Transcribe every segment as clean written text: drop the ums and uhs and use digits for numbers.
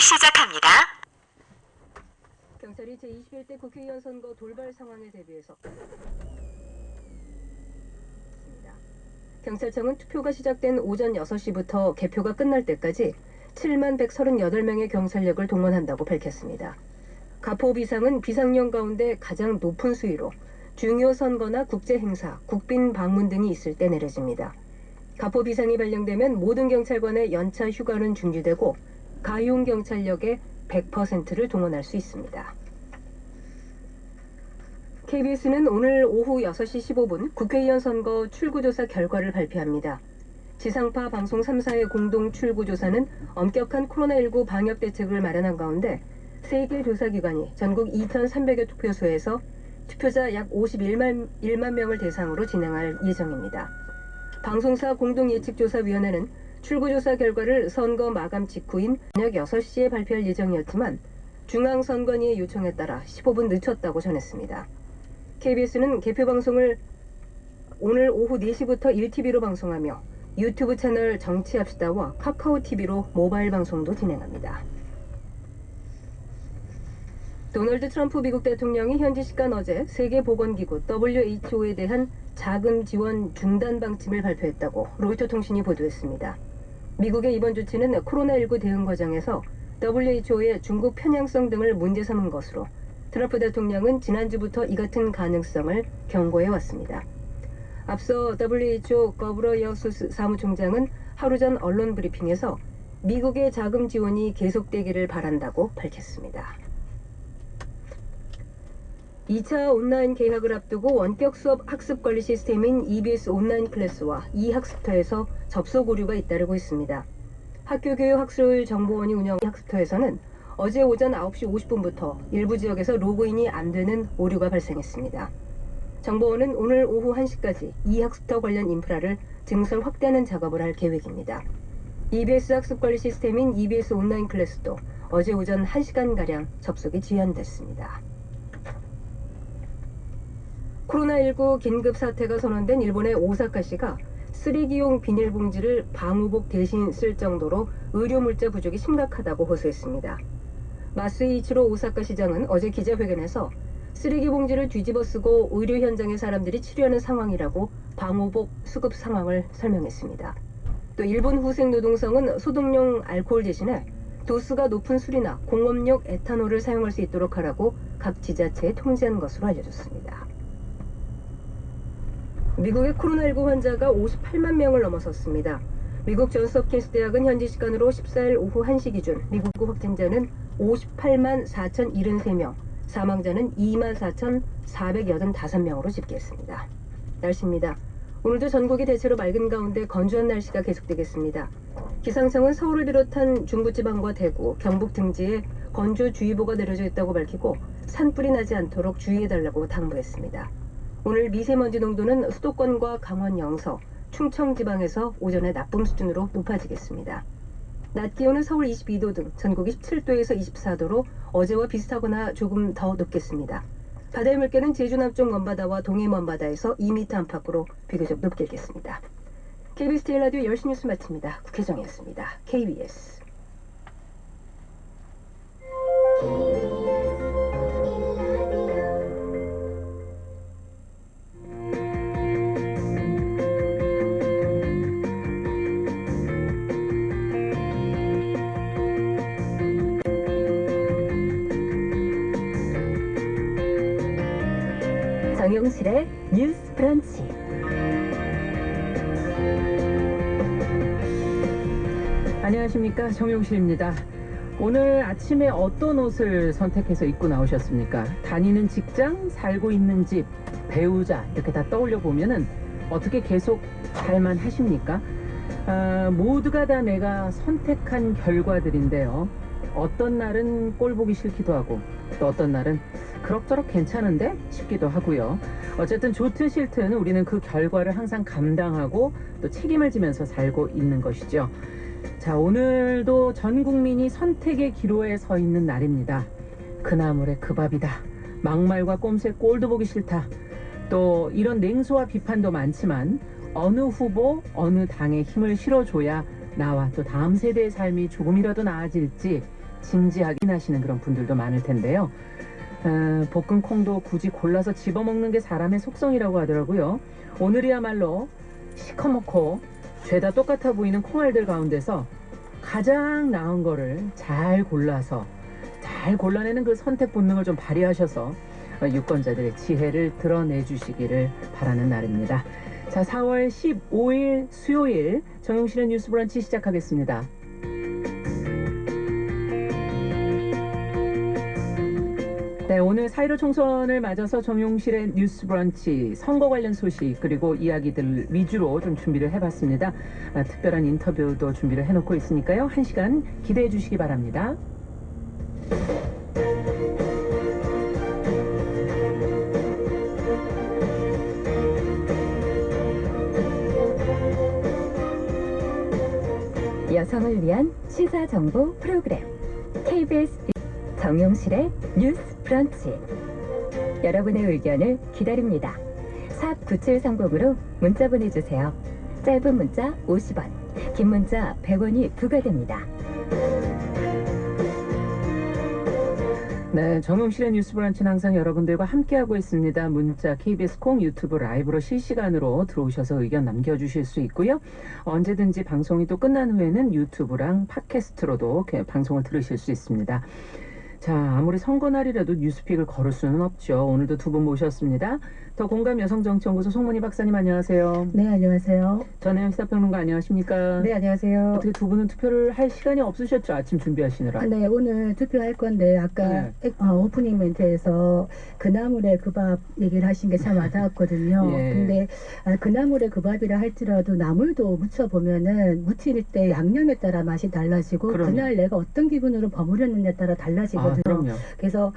시작합니다. 경찰이 제21대 국회의원 선거 돌발 상황에 대비해서 경찰청은 투표가 시작된 오전 6시부터 개표가 끝날 때까지 7만 138명의 경찰력을 동원한다고 밝혔습니다. 가포 비상은 비상령 가운데 가장 높은 수위로 중요 선거나 국제 행사, 국빈 방문 등이 있을 때 내려집니다. 가포 비상이 발령되면 모든 경찰관의 연차 휴가는 중지되고 가용 경찰력의 100%를 동원할 수 있습니다. KBS는 오늘 오후 6시 15분 국회의원 선거 출구조사 결과를 발표합니다. 지상파 방송 3사의 공동 출구조사는 엄격한 코로나19 방역 대책을 마련한 가운데 3개 조사기관이 전국 2,300여 투표소에서 투표자 약 51만 명을 대상으로 진행할 예정입니다. 방송사 공동예측조사위원회는 출구조사 결과를 선거 마감 직후인 저녁 6시에 발표할 예정이었지만 중앙선관위의 요청에 따라 15분 늦췄다고 전했습니다. KBS는 개표 방송을 오늘 오후 4시부터 1TV로 방송하며 유튜브 채널 정치합시다와 카카오TV로 모바일 방송도 진행합니다. 도널드 트럼프 미국 대통령이 현지 시간 어제 세계보건기구 WHO에 대한 자금 지원 중단 방침을 발표했다고 로이터 통신이 보도했습니다. 미국의 이번 조치는 코로나19 대응 과정에서 WHO의 중국 편향성 등을 문제 삼은 것으로 트럼프 대통령은 지난주부터 이 같은 가능성을 경고해왔습니다. 앞서 WHO 거브러여수스 사무총장은 하루 전 언론 브리핑에서 미국의 자금 지원이 계속되기를 바란다고 밝혔습니다. 2차 온라인 개학을 앞두고 원격 수업 학습 관리 시스템인 EBS 온라인 클래스와 이학습터에서 접속 오류가 잇따르고 있습니다. 학교교육학술정보원이 운영한 학습터에서는 어제 오전 9시 50분부터 일부 지역에서 로그인이 안 되는 오류가 발생했습니다. 정보원은 오늘 오후 1시까지 이학습터 관련 인프라를 증설 확대하는 작업을 할 계획입니다. EBS 학습관리 시스템인 EBS 온라인 클래스도 어제 오전 1시간가량 접속이 지연됐습니다. 코로나19 긴급 사태가 선언된 일본의 오사카시가 쓰레기용 비닐봉지를 방호복 대신 쓸 정도로 의료물자 부족이 심각하다고 호소했습니다. 마스이 이치로 오사카 시장은 어제 기자회견에서 쓰레기 봉지를 뒤집어 쓰고 의료 현장의 사람들이 치료하는 상황이라고 방호복 수급 상황을 설명했습니다. 또 일본 후생노동성은 소독용 알코올 대신에 도수가 높은 술이나 공업용 에탄올을 사용할 수 있도록 하라고 각 지자체에 통지한 것으로 알려졌습니다. 미국의 코로나19 환자가 58만 명을 넘어섰습니다. 미국 존스홉킨스 대학은 현지 시간으로 14일 오후 1시 기준 미국 확진자는 58만 4,073명, 사망자는 2만 4,485명으로 집계했습니다. 날씨입니다. 오늘도 전국이 대체로 맑은 가운데 건조한 날씨가 계속되겠습니다. 기상청은 서울을 비롯한 중부지방과 대구, 경북 등지에 건조주의보가 내려져 있다고 밝히고 산불이 나지 않도록 주의해달라고 당부했습니다. 오늘 미세먼지 농도는 수도권과 강원 영서, 충청 지방에서 오전에 나쁨 수준으로 높아지겠습니다. 낮 기온은 서울 22도 등 전국이 17도에서 24도로 어제와 비슷하거나 조금 더 높겠습니다. 바다의 물결은 제주 남쪽 먼바다와 동해 먼바다에서 2m 안팎으로 비교적 높게 일겠습니다. KBS 제일라디오 10시 뉴스 마칩니다. 국혜정이었습니다. KBS. 정용실의 뉴스 브런치. 안녕하십니까, 정용실입니다. 오늘 아침에 어떤 옷을 선택해서 입고 나오셨습니까? 다니는 직장, 살고 있는 집, 배우자 이렇게 다 떠올려 보면은 어떻게 계속 살만 하십니까? 모두가 다 내가 선택한 결과들인데요. 어떤 날은 꼴 보기 싫기도 하고 또 어떤 날은 그럭저럭 괜찮은데 싶기도 하고요. 어쨌든 좋든 싫든 우리는 그 결과를 항상 감당하고 또 책임을 지면서 살고 있는 것이죠. 자, 오늘도 전 국민이 선택의 기로에 서 있는 날입니다. 그 나물에 그 밥이다. 막말과 꼼수에 꼴도 보기 싫다. 또 이런 냉소와 비판도 많지만 어느 후보, 어느 당에 힘을 실어줘야 나와 또 다음 세대의 삶이 조금이라도 나아질지 진지하게 하시는 그런 분들도 많을 텐데요. 볶은 콩도 굳이 골라서 집어먹는 게 사람의 속성이라고 하더라고요. 오늘이야말로 시커멓고 죄다 똑같아 보이는 콩알들 가운데서 가장 나은 거를 잘 골라서 잘 골라내는 그 선택 본능을 좀 발휘하셔서 유권자들의 지혜를 드러내 주시기를 바라는 날입니다. 자, 4월 15일 수요일 정용실의 뉴스 브런치 시작하겠습니다. 네, 오늘 4.15 총선을 맞아서 정용실의 뉴스 브런치 선거 관련 소식 그리고 이야기들 위주로 좀 준비를 해봤습니다. 특별한 인터뷰도 준비를 해놓고 있으니까요. 1시간 기대해 주시기 바랍니다. 여성을 위한 시사정보 프로그램 KBS 정용실의 뉴스 브런치. 여러분의 의견을 기다립니다. 샵 9730으로 문자 보내주세요. 짧은 문자 50원, 긴 문자 100원이 부과됩니다. 네, 정용실의 뉴스 브런치는 항상 여러분들과 함께하고 있습니다. 문자, KBS 콩, 유튜브 라이브로 실시간으로 들어오셔서 의견 남겨주실 수 있고요. 언제든지 방송이 또 끝난 후에는 유튜브랑 팟캐스트로도 방송을 들으실 수 있습니다. 자, 아무리 선거날이라도 뉴스픽을 걸을 수는 없죠. 오늘도 두 분 모셨습니다. 더 공감 여성정치연구소 송문희 박사님 안녕하세요. 네, 안녕하세요. 전혜영 시사평론가 안녕하십니까? 네, 안녕하세요. 어떻게 두 분은 투표를 할 시간이 없으셨죠? 아침 준비하시느라. 네, 오늘 투표할 건데 아까 오프닝 멘트에서 그나물의 그 밥 얘기를 하신 게 참 와닿았거든요. 예. 근데 그나물의 그 밥이라 할지라도 나물도 무쳐보면은 무칠 때 양념에 따라 맛이 달라지고 그럼요. 그날 내가 어떤 기분으로 버무렸느냐에 따라 달라지거든요. 그럼요. 그래서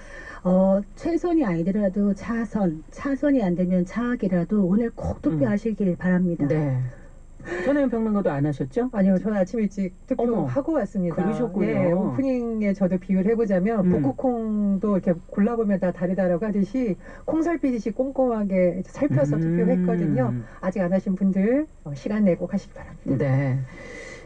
최선이 아니더라도 차선이 안 되면 차악이라도 오늘 꼭 투표하시길 바랍니다. 네. 전혜영 평론가도 안 하셨죠? 아니요, 저는 아침 일찍 어머, 투표하고 왔습니다. 그러셨군요. 예, 오프닝에 저도 비유를 해보자면 볶음콩도 이렇게 골라보면 다 다르다라고 하듯이 콩 살피듯이 꼼꼼하게 살펴서 투표했거든요. 아직 안 하신 분들 시간 내고 하시기 바랍니다. 네.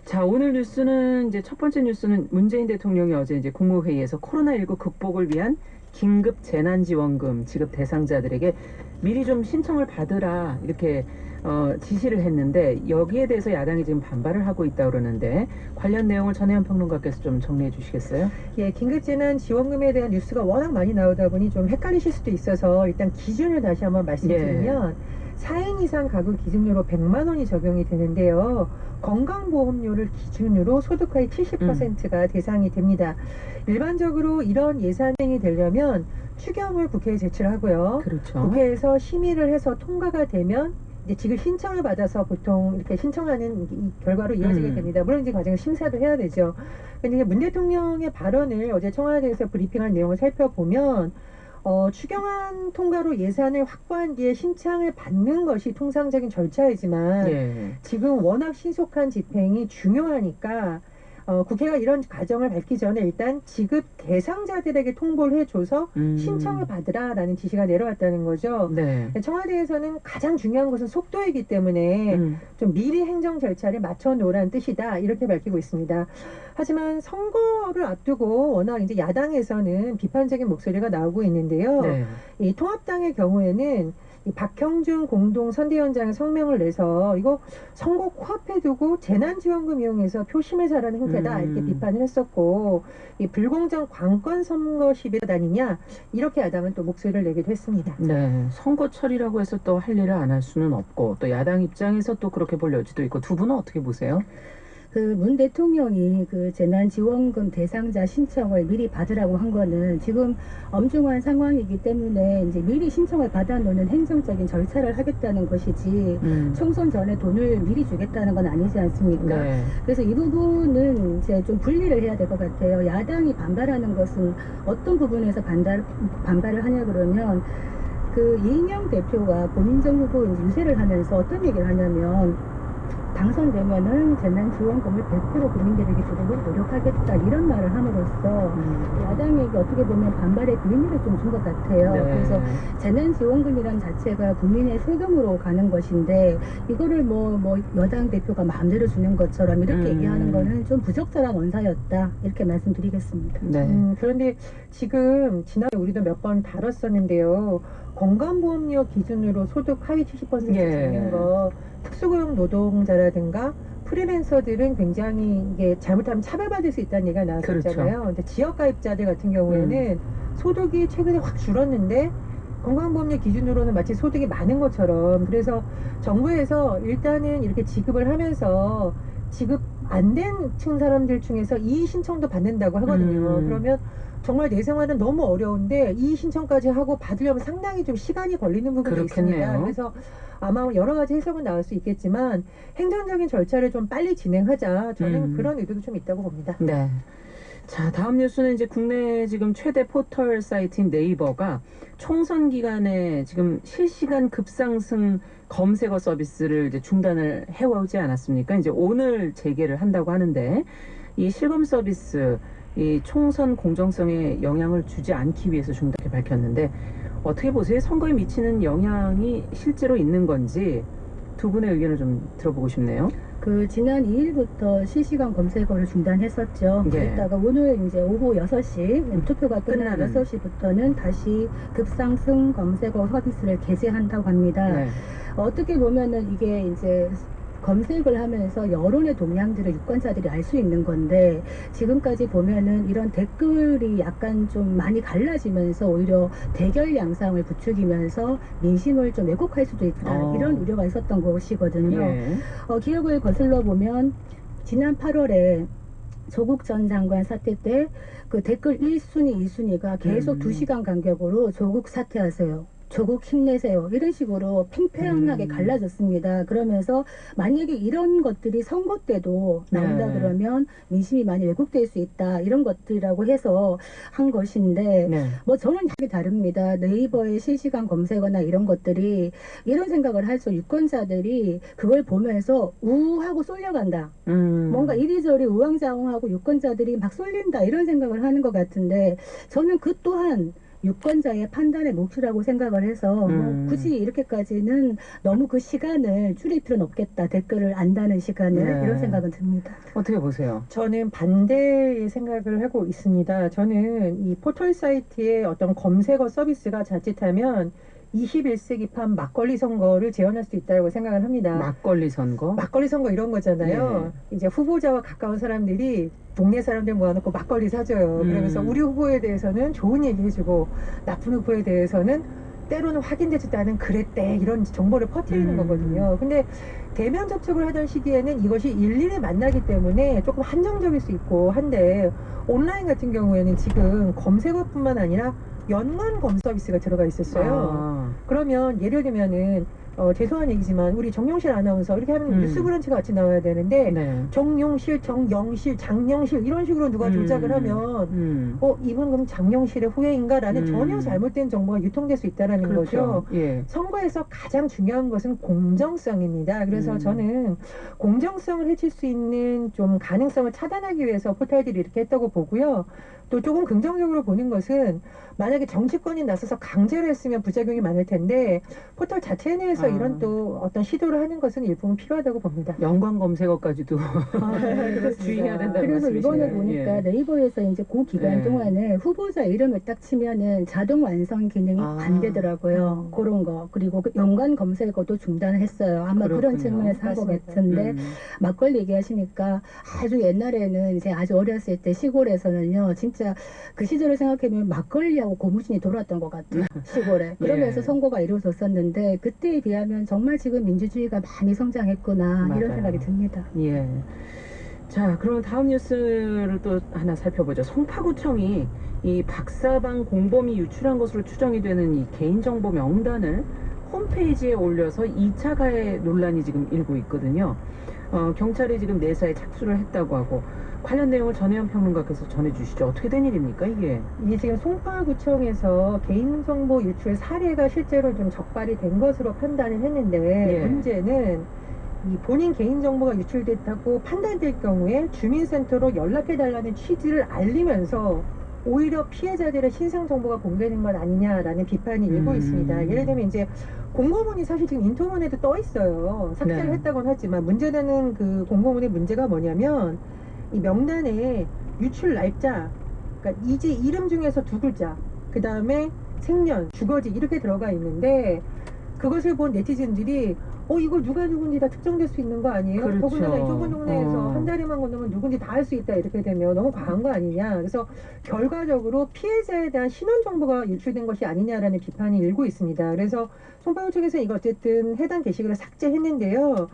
자, 오늘 뉴스는 이제 첫 번째 뉴스는 문재인 대통령이 어제 이제 국무회의에서 코로나19 극복을 위한 긴급 재난지원금 지급 대상자들에게 미리 좀 신청을 받으라 이렇게 지시를 했는데 여기에 대해서 야당이 지금 반발을 하고 있다고 그러는데 관련 내용을 전혜연 평론가께서 좀 정리해 주시겠어요? 예, 긴급재난지원금에 대한 뉴스가 워낙 많이 나오다 보니 좀 헷갈리실 수도 있어서 일단 기준을 다시 한번 말씀드리면 4인 이상 가구 기준으로 100만 원이 적용이 되는데요. 건강보험료를 기준으로 소득가의 70%가 대상이 됩니다. 일반적으로 이런 예산이 되려면 추경을 국회에 제출하고요. 그렇죠. 국회에서 심의를 해서 통과가 되면 이제 지금 신청을 받아서 보통 이렇게 신청하는 이 결과로 이어지게 됩니다. 물론 이제 과정에 심사도 해야 되죠. 근데 문 대통령의 발언을 어제 청와대에서 브리핑한 내용을 살펴보면 추경안 통과로 예산을 확보한 뒤에 신청을 받는 것이 통상적인 절차이지만 지금 워낙 신속한 집행이 중요하니까 국회가 이런 과정을 밟기 전에 일단 지급 대상자들에게 통보를 해줘서 신청을 받으라라는 지시가 내려왔다는 거죠. 네. 청와대에서는 가장 중요한 것은 속도이기 때문에 좀 미리 행정 절차를 맞춰 놓으라는 뜻이다 이렇게 밝히고 있습니다. 하지만 선거를 앞두고 워낙 이제 야당에서는 비판적인 목소리가 나오고 있는데요. 이 통합당의 경우에는 이 박형준 공동선대위원장이 성명을 내서 이거 선거 코앞에 두고 재난지원금 이용해서 표심을 자라는 행태다 이렇게 비판을 했었고 이 불공정 관권 선거 시비가 다니냐 이렇게 야당은 또 목소리를 내기도 했습니다. 네, 선거철이라고 해서 또 할 일을 안 할 수는 없고 또 야당 입장에서 또 그렇게 볼 여지도 있고 두 분은 어떻게 보세요? 문 대통령이 그 재난지원금 대상자 신청을 미리 받으라고 한 거는 지금 엄중한 상황이기 때문에 이제 미리 신청을 받아놓는 행정적인 절차를 하겠다는 것이지 총선 전에 돈을 미리 주겠다는 건 아니지 않습니까? 네. 그래서 이 부분은 이제 좀 분리를 해야 될 것 같아요. 야당이 반발하는 것은 어떤 부분에서 반발을 하냐 그러면 그 이인영 대표가 고민정 후보 유세를 하면서 어떤 얘기를 하냐면 당선되면은 재난지원금을 100% 국민들에게 주도록 노력하겠다 이런 말을 함으로써 야당에게 어떻게 보면 반발의 의미를 좀 준 것 같아요. 네. 그래서 재난지원금이란 자체가 국민의 세금으로 가는 것인데 이거를 뭐 여당 대표가 마음대로 주는 것처럼 이렇게 얘기하는 거는 좀 부적절한 언사였다 이렇게 말씀드리겠습니다. 네. 그런데 지금 지난해 우리도 몇 번 다뤘었는데요. 건강보험료 기준으로 소득 하위 70% 예. 잡는 거 특수고용 노동자라든가 프리랜서들은 굉장히 이게 잘못하면 차별받을 수 있다는 얘기가 나왔었잖아요. 그렇죠. 근데 지역가입자들 같은 경우에는 소득이 최근에 확 줄었는데 건강보험료 기준으로는 마치 소득이 많은 것처럼 그래서 정부에서 일단은 이렇게 지급을 하면서 지급 안 된 층 사람들 중에서 이의 신청도 받는다고 하거든요. 그러면 정말 내 생활은 너무 어려운데 이의 신청까지 하고 받으려면 상당히 좀 시간이 걸리는 부분이 그렇겠네요. 있습니다. 그래서 아마 여러 가지 해석은 나올 수 있겠지만 행정적인 절차를 좀 빨리 진행하자. 저는 그런 의도도 좀 있다고 봅니다. 네. 자, 다음 뉴스는 이제 국내 지금 최대 포털 사이트인 네이버가 총선 기간에 지금 실시간 급상승 검색어 서비스를 이제 중단을 해오지 않았습니까? 이제 오늘 재개를 한다고 하는데 이 실검 서비스 이 총선 공정성에 영향을 주지 않기 위해서 중단을 밝혔는데 어떻게 보세요? 선거에 미치는 영향이 실제로 있는 건지 두 분의 의견을 좀 들어보고 싶네요. 그 지난 2일부터 실시간 검색어를 중단했었죠. 예. 그랬다가 오늘 이제 오후 6시 투표가 끝난 끝나는. 6시부터는 다시 급상승 검색어 서비스를 개시한다고 합니다. 네. 어떻게 보면은 이게 이제 검색을 하면서 여론의 동향들을 유권자들이 알 수 있는 건데 지금까지 보면은 이런 댓글이 약간 좀 많이 갈라지면서 오히려 대결 양상을 부추기면서 민심을 좀 왜곡할 수도 있다 이런 우려가 있었던 것이거든요. 예. 기억을 거슬러 보면 지난 8월에 조국 전 장관 사태 때 그 댓글 1순위, 2순위가 계속 2시간 간격으로 조국 사퇴하세요. 조국 힘내세요. 이런 식으로 팽팽하게 갈라졌습니다. 그러면서 만약에 이런 것들이 선거 때도 나온다 네. 그러면 민심이 많이 왜곡될 수 있다. 이런 것들이라고 해서 한 것인데 네. 뭐 저는 되게 다릅니다. 네이버의 실시간 검색어나 이런 것들이 이런 생각을 할수 유권자들이 그걸 보면서 우하고 쏠려간다. 뭔가 이리저리 우왕좌왕하고 유권자들이 막 쏠린다 이런 생각을 하는 것 같은데 저는 그 또한 유권자의 판단의 몫이라고 생각을 해서 뭐 굳이 이렇게까지는 너무 그 시간을 줄일 필요는 없겠다. 댓글을 안다는 시간을 네. 이런 생각은 듭니다. 어떻게 보세요? 저는 반대의 생각을 하고 있습니다. 저는 이 포털 사이트의 어떤 검색어 서비스가 자칫하면 21세기판 막걸리 선거를 재현할 수도 있다고 생각을 합니다. 막걸리 선거? 막걸리 선거 이런 거잖아요. 이제 후보자와 가까운 사람들이 동네 사람들 모아놓고 막걸리 사줘요. 그러면서 우리 후보에 대해서는 좋은 얘기 해주고 나쁜 후보에 대해서는 때로는 확인되지도 않은 그랬대 이런 정보를 퍼뜨리는 거거든요. 근데 대면 접촉을 하던 시기에는 이것이 일일이 만나기 때문에 조금 한정적일 수 있고 한데 온라인 같은 경우에는 지금 검색어뿐만 아니라 연관 검 서비스가 들어가 있었어요. 그러면 예를 들면은 죄송한 얘기지만 우리 정용실 아나운서 이렇게 하면 뉴스브런치 같이 나와야 되는데 네. 정용실, 정영실, 장영실 이런 식으로 누가 조작을 하면 이분 그럼 장영실의 후예인가 라는 전혀 잘못된 정보가 유통될 수 있다는 그렇죠. 거죠. 예. 선거에서 가장 중요한 것은 공정성입니다. 그래서 저는 공정성을 해칠 수 있는 좀 가능성을 차단하기 위해서 포털들이 이렇게 했다고 보고요. 또 조금 긍정적으로 보는 것은 만약에 정치권이 나서서 강제로 했으면 부작용이 많을 텐데 포털 자체 내에서 이런 또 어떤 시도를 하는 것은 일부분 필요하다고 봅니다. 연관 검색어까지도 그렇습니다. 주의해야 된다는 그래서 이번에 말씀이시네요. 보니까 예. 네이버에서 이제 그 기간 예. 동안에 후보자 이름을 딱 치면은 자동 완성 기능이 안 되더라고요. 그런 거. 그리고 그 연관 검색어도 중단했어요. 아마 그런 그렇군요. 측면에서 한 것 맞습니다. 같은데 막걸리 얘기하시니까 아주 옛날에는 이제 아주 어렸을 때 시골에서는요. 진짜 그 시절을 생각해보면 막걸리하고 고무신이 돌았던 것 같아요. 시골에. 그러면서 예. 선거가 이루어졌었는데 그때에 비하면 정말 지금 민주주의가 많이 성장했구나 맞아요. 이런 생각이 듭니다. 예. 자, 그럼 다음 뉴스를 또 하나 살펴보죠. 송파구청이 이 박사방 공범이 유출한 것으로 추정이 되는 이 개인정보 명단을 홈페이지에 올려서 2차 가해 논란이 지금 일고 있거든요. 경찰이 지금 내사에 착수를 했다고 하고 관련 내용을 전혜연 평론가께서 전해주시죠. 어떻게 된 일입니까 이게? 이게 지금 송파구청에서 개인정보 유출 사례가 실제로 좀 적발이 된 것으로 판단을 했는데 예. 문제는 이 본인 개인정보가 유출됐다고 판단될 경우에 주민센터로 연락해달라는 취지를 알리면서 오히려 피해자들의 신상정보가 공개된 것 아니냐라는 비판이 일고 있습니다. 예를 들면 이제 공고문이 사실 지금 인터넷에도 떠 있어요. 삭제를 네. 했다고는 하지만 문제되는 그 공고문의 문제가 뭐냐면 이 명단에 유출 날짜, 그러니까 이제 이름 중에서 두 글자, 그 다음에 생년, 주거지 이렇게 들어가 있는데 그것을 본 네티즌들이 이거 누가 누군지 다 특정될 수 있는 거 아니에요? 그렇죠. 더군다나 이 좁은 동네에서 어. 한 다리만 건너면 누군지 다 알 수 있다 이렇게 되면 너무 과한 거 아니냐. 그래서 결과적으로 피해자에 대한 신원 정보가 유출된 것이 아니냐라는 비판이 일고 있습니다. 그래서 송파구 측에서 이거 어쨌든 해당 게시글을 삭제했는데요.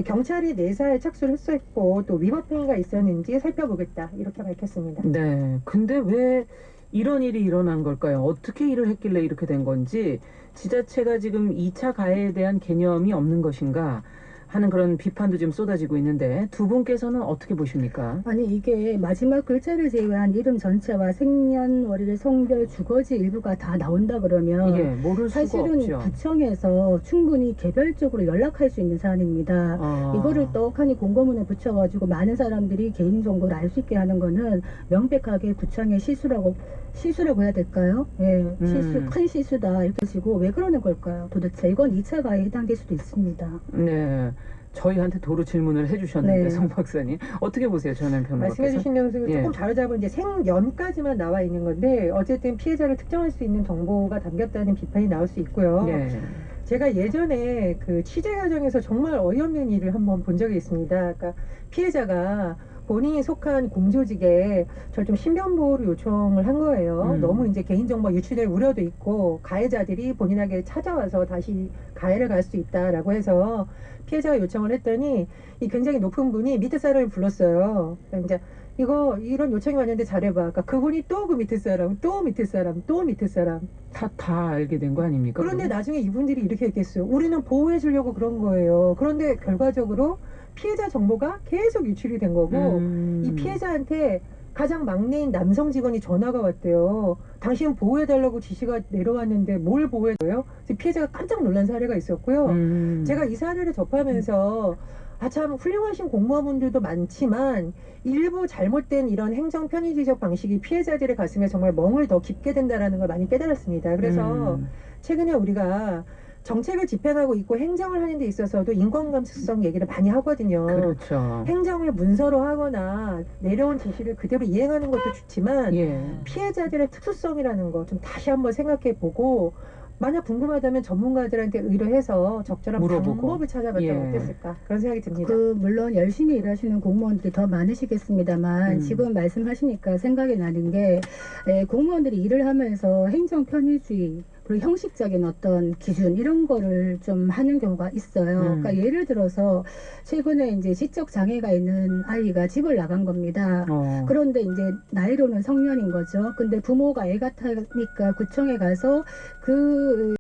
경찰이 내사에 착수를 했었고 또 위법 행위가 있었는지 살펴보겠다 이렇게 밝혔습니다. 네. 근데 왜 이런 일이 일어난 걸까요? 어떻게 일을 했길래 이렇게 된 건지, 지자체가 지금 2차 가해에 대한 개념이 없는 것인가 하는 그런 비판도 지금 쏟아지고 있는데, 두 분께서는 어떻게 보십니까? 아니 이게 마지막 글자를 제외한 이름 전체와 생년월일, 성별, 주거지 일부가 다 나온다 그러면 예, 모를 수가 사실은 없죠. 구청에서 충분히 개별적으로 연락할 수 있는 사안입니다. 아. 이거를 떡하니 공고문에 붙여가지고 많은 사람들이 개인정보를 알 수 있게 하는 거는 명백하게 구청의 실수라고 해야 될까요? 예, 실수, 큰 실수다 이렇게 하시고 왜 그러는 걸까요? 도대체 이건 2차 가해에 해당될 수도 있습니다. 네. 저희한테 도로 질문을 해주셨는데, 네. 송 박사님 어떻게 보세요, 전현 평론가께서? 말씀해주신 내용을 예. 조금 다르자면 이제 생년까지만 나와 있는 건데 어쨌든 피해자를 특정할 수 있는 정보가 담겼다는 비판이 나올 수 있고요. 네. 제가 예전에 그 취재 과정에서 정말 어이없는 일을 한번 본 적이 있습니다. 그러니까 피해자가 본인이 속한 공조직에 저 좀 신변 보호를 요청을 한 거예요. 너무 이제 개인정보 유출될 우려도 있고 가해자들이 본인에게 찾아와서 다시 가해를 갈 수 있다라고 해서 피해자가 요청을 했더니 이 굉장히 높은 분이 밑에 사람을 불렀어요. 그러니까 이제 이런 요청이 왔는데 잘해봐. 그러니까 그분이 또 그 밑에 사람, 또 밑에 사람, 또 밑에 사람. 다 알게 된 거 아닙니까? 그런데 그럼? 나중에 이분들이 이렇게 얘기했어요. 우리는 보호해 주려고 그런 거예요. 그런데 결과적으로 피해자 정보가 계속 유출이 된 거고 이 피해자한테 가장 막내인 남성 직원이 전화가 왔대요. 당신 보호해달라고 지시가 내려왔는데 뭘 보호해줘요? 그래서 피해자가 깜짝 놀란 사례가 있었고요. 제가 이 사례를 접하면서 참 훌륭하신 공무원분들도 많지만 일부 잘못된 이런 행정 편의지적 방식이 피해자들의 가슴에 정말 멍을 더 깊게 된다는 걸 많이 깨달았습니다. 그래서 최근에 우리가 정책을 집행하고 있고 행정을 하는 데 있어서도 인권감수성 얘기를 많이 하거든요. 그렇죠. 행정을 문서로 하거나 내려온 지시를 그대로 이행하는 것도 좋지만 예. 피해자들의 특수성이라는 거 좀 다시 한번 생각해 보고 만약 궁금하다면 전문가들한테 의뢰해서 적절한 물어보고. 방법을 찾아봤다면 예. 어땠을까 그런 생각이 듭니다. 물론 열심히 일하시는 공무원들이 더 많으시겠습니다만 지금 말씀하시니까 생각이 나는 게 공무원들이 일을 하면서 행정 편의주의 그리고 형식적인 어떤 기준 이런 거를 좀 하는 경우가 있어요. 그러니까 예를 들어서 최근에 이제 지적 장애가 있는 아이가 집을 나간 겁니다. 그런데 이제 나이로는 성년인 거죠. 근데 부모가 애 같으니까 구청에 가서 그